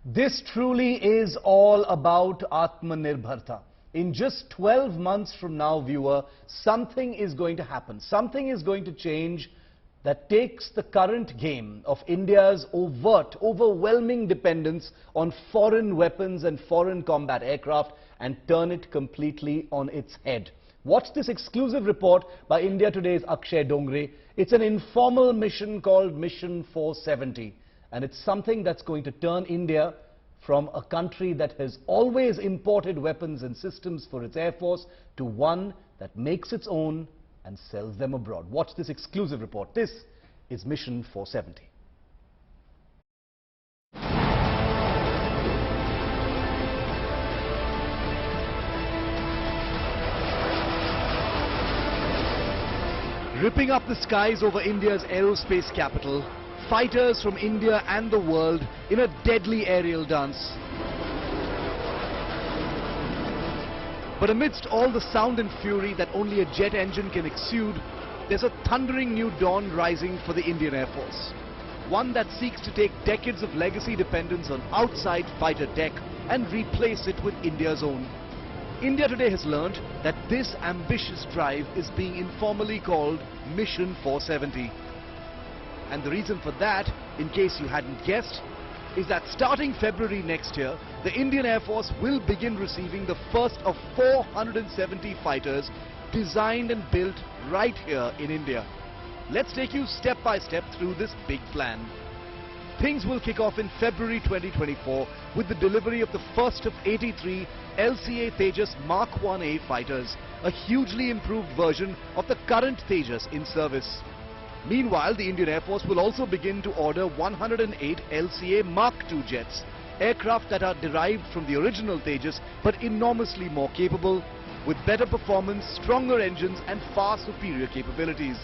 This truly is all about Atmanirbharta. In just 12 months from now, viewer, something is going to happen. Something is going to change that takes the current game of India's overt, overwhelming dependence on foreign weapons and foreign combat aircraft and turn it completely on its head. Watch this exclusive report by India Today's Akshay Dongre. It's an informal mission called Mission 470. And it's something that's going to turn India from a country that has always imported weapons and systems for its air force to one that makes its own and sells them abroad. Watch this exclusive report. This is Mission 470. Ripping up the skies over India's aerospace capital, fighters from India and the world in a deadly aerial dance. But amidst all the sound and fury that only a jet engine can exude, there's a thundering new dawn rising for the Indian Air Force. One that seeks to take decades of legacy dependence on outside fighter tech and replace it with India's own. India today has learned that this ambitious drive is being informally called Mission 470. And the reason for that, in case you hadn't guessed, is that starting February next year, the Indian Air Force will begin receiving the first of 470 fighters designed and built right here in India. Let's take you step by step through this big plan. Things will kick off in February 2024 with the delivery of the first of 83 LCA Tejas Mark 1A fighters, a hugely improved version of the current Tejas in service. Meanwhile, the Indian Air Force will also begin to order 108 LCA Mark II jets, aircraft that are derived from the original Tejas but enormously more capable, with better performance, stronger engines and far superior capabilities.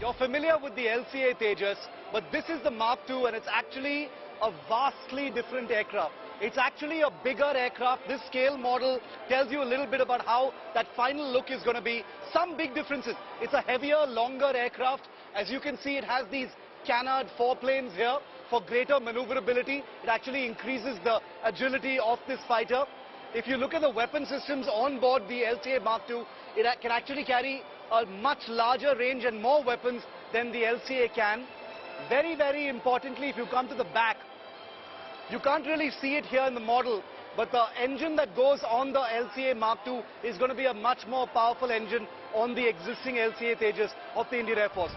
You're familiar with the LCA Tejas, but this is the Mark II and it's actually a vastly different aircraft. It's actually a bigger aircraft. This scale model tells you a little bit about how that final look is going to be. Some big differences. It's a heavier, longer aircraft. As you can see, it has these canard foreplanes here for greater maneuverability. It actually increases the agility of this fighter. If you look at the weapon systems on board the LCA Mark II, it can actually carry a much larger range and more weapons than the LCA can. Very, very importantly, if you come to the back, you can't really see it here in the model, but the engine that goes on the LCA Mark II is going to be a much more powerful engine on the existing LCA Tejas of the Indian Air Force.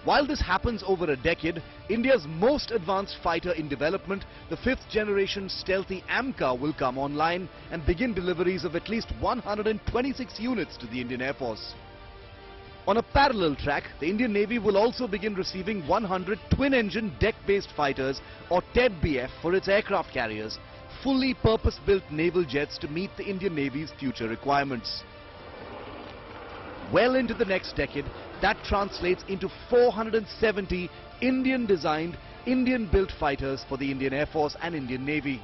While this happens over a decade, India's most advanced fighter in development, the 5th generation stealthy AMCA, will come online and begin deliveries of at least 126 units to the Indian Air Force. On a parallel track, the Indian Navy will also begin receiving 100 twin-engine deck-based fighters or TED-BF for its aircraft carriers, fully purpose-built naval jets to meet the Indian Navy's future requirements. Well into the next decade, that translates into 470 Indian-designed, Indian-built fighters for the Indian Air Force and Indian Navy.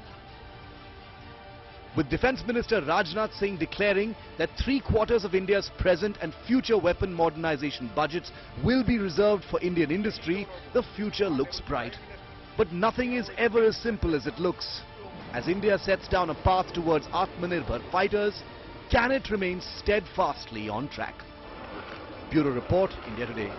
With Defence Minister Rajnath Singh declaring that 3/4 of India's present and future weapon modernization budgets will be reserved for Indian industry, the future looks bright. But nothing is ever as simple as it looks. As India sets down a path towards Atmanirbhar fighters, can it remain steadfastly on track? Bureau Report, India Today.